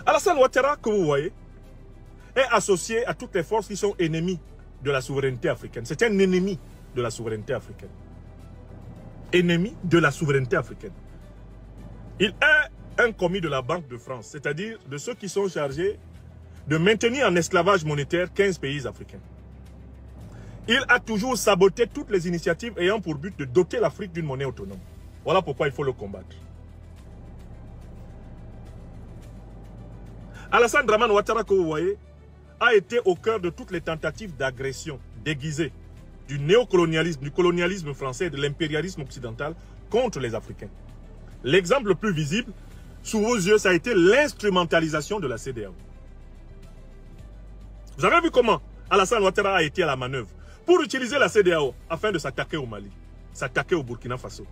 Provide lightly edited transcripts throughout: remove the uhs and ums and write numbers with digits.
Alassane Ouattara, que vous voyez, est associé à toutes les forces qui sont ennemies de la souveraineté africaine. C'est un ennemi de la souveraineté africaine. Ennemi de la souveraineté africaine. Il est un commis de la Banque de France, c'est-à-dire de ceux qui sont chargés de maintenir en esclavage monétaire 15 pays africains. Il a toujours saboté toutes les initiatives ayant pour but de doter l'Afrique d'une monnaie autonome. Voilà pourquoi il faut le combattre. Alassane Dramane Ouattara, que vous voyez, a été au cœur de toutes les tentatives d'agression déguisée du néocolonialisme, du colonialisme français et de l'impérialisme occidental contre les Africains. L'exemple le plus visible, sous vos yeux, ça a été l'instrumentalisation de la CEDEAO. Vous avez vu comment Alassane Ouattara a été à la manœuvre pour utiliser la CEDEAO afin de s'attaquer au Mali, s'attaquer au Burkina Faso.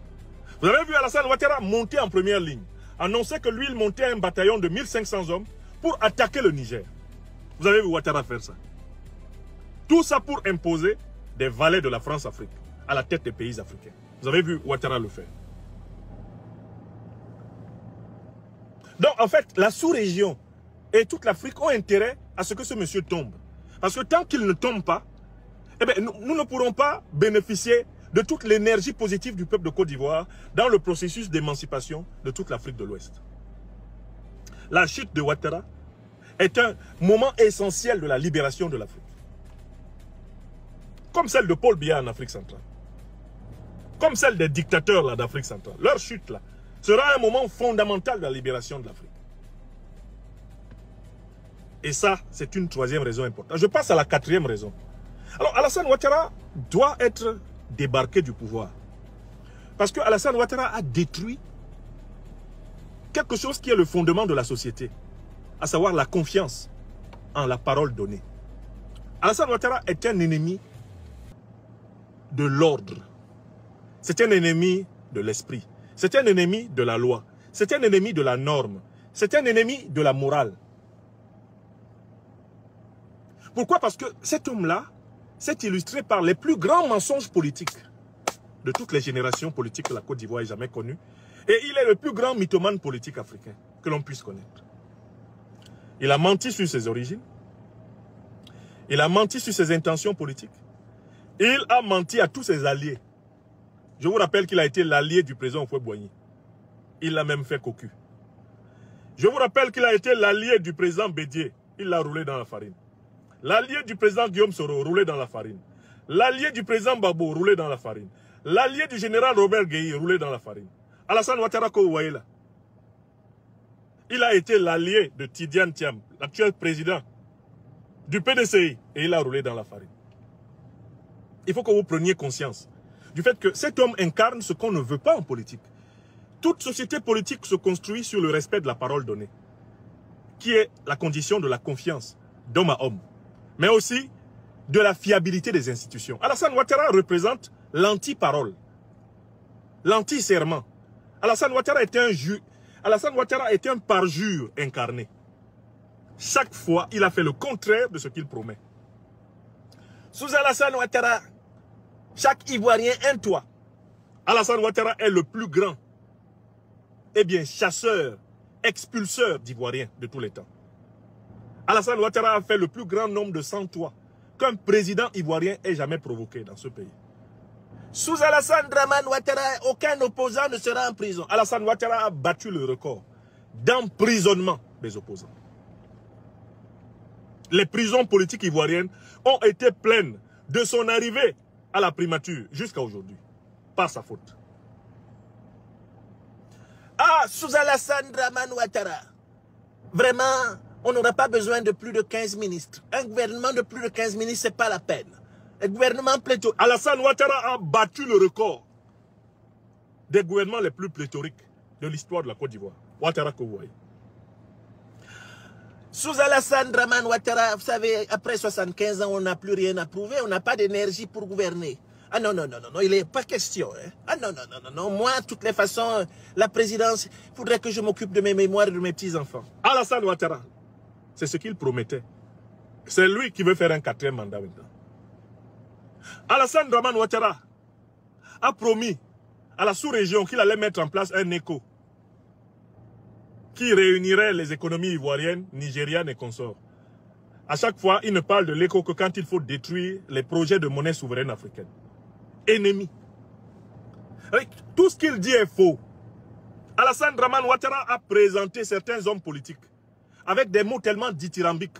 Vous avez vu Alassane Ouattara monter en première ligne, annoncer que lui, il montait un bataillon de 1500 hommes pour attaquer le Niger. Vous avez vu Ouattara faire ça. Tout ça pour imposer des valets de la France-Afrique à la tête des pays africains. Vous avez vu Ouattara le faire. Donc, en fait, la sous-région et toute l'Afrique ont intérêt à ce que ce monsieur tombe. Parce que tant qu'il ne tombe pas, eh bien, nous ne pourrons pas bénéficier de toute l'énergie positive du peuple de Côte d'Ivoire dans le processus d'émancipation de toute l'Afrique de l'Ouest. La chute de Ouattara est un moment essentiel de la libération de l'Afrique. Comme celle de Paul Biya en Afrique centrale. Comme celle des dictateurs d'Afrique centrale. Leur chute là sera un moment fondamental de la libération de l'Afrique. Et ça, c'est une troisième raison importante. Je passe à la quatrième raison. Alors, Alassane Ouattara doit être débarqué du pouvoir. Parce que Alassane Ouattara a détruit quelque chose qui est le fondement de la société, à savoir la confiance en la parole donnée. Alassane Ouattara est un ennemi de l'ordre. C'est un ennemi de l'esprit. C'est un ennemi de la loi. C'est un ennemi de la norme. C'est un ennemi de la morale. Pourquoi? Parce que cet homme-là s'est illustré par les plus grands mensonges politiques de toutes les générations politiques que la Côte d'Ivoire ait jamais connues. Et il est le plus grand mythomane politique africain que l'on puisse connaître. Il a menti sur ses origines. Il a menti sur ses intentions politiques. Il a menti à tous ses alliés. Je vous rappelle qu'il a été l'allié du président Houphouët-Boigny. Il l'a même fait cocu. Je vous rappelle qu'il a été l'allié du président Bédié. Il l'a roulé dans la farine. L'allié du président Guillaume Soro, roulé dans la farine. L'allié du président Babo, roulé dans la farine. L'allié du général Robert Gueye, roulé dans la farine. Alassane Ouattara, que vous voyez là, il a été l'allié de Tidiane Thiam, l'actuel président du PDCI, et il a roulé dans la farine. Il faut que vous preniez conscience du fait que cet homme incarne ce qu'on ne veut pas en politique. Toute société politique se construit sur le respect de la parole donnée, qui est la condition de la confiance d'homme à homme, mais aussi de la fiabilité des institutions. Alassane Ouattara représente l'anti-parole, l'anti-serment. Alassane Ouattara est un parjure incarné. Chaque fois, il a fait le contraire de ce qu'il promet. Sous Alassane Ouattara, chaque Ivoirien un toit. Alassane Ouattara est le plus grand, chasseur, expulseur d'Ivoiriens de tous les temps. Alassane Ouattara a fait le plus grand nombre de 100 toits qu'un président ivoirien ait jamais provoqué dans ce pays. Sous Alassane Dramane Ouattara, aucun opposant ne sera en prison. Alassane Ouattara a battu le record d'emprisonnement des opposants. Les prisons politiques ivoiriennes ont été pleines de son arrivée à la primature jusqu'à aujourd'hui. Par sa faute. Ah, sous Alassane Dramane Ouattara, vraiment, on n'aura pas besoin de plus de 15 ministres. Un gouvernement de plus de 15 ministres, ce n'est pas la peine. Un gouvernement pléthorique. Alassane Ouattara a battu le record des gouvernements les plus pléthoriques de l'histoire de la Côte d'Ivoire. Ouattara que vous voyez. Sous Alassane Dramane Ouattara, vous savez, après 75 ans, on n'a plus rien à prouver, on n'a pas d'énergie pour gouverner. Ah non, il n'est pas question. Hein. Ah non, moi, de toutes les façons, la présidence, il faudrait que je m'occupe de mes mémoires et de mes petits-enfants. Alassane Ouattara, c'est ce qu'il promettait. C'est lui qui veut faire un 4e mandat maintenant. Alassane Dramane Ouattara a promis à la sous-région qu'il allait mettre en place un écho. qui réunirait les économies ivoiriennes, nigérianes et consorts. À chaque fois, il ne parle de l'éco que quand il faut détruire les projets de monnaie souveraine africaine. Ennemi. Tout ce qu'il dit est faux. Alassane Dramane Ouattara a présenté certains hommes politiques avec des mots tellement dithyrambiques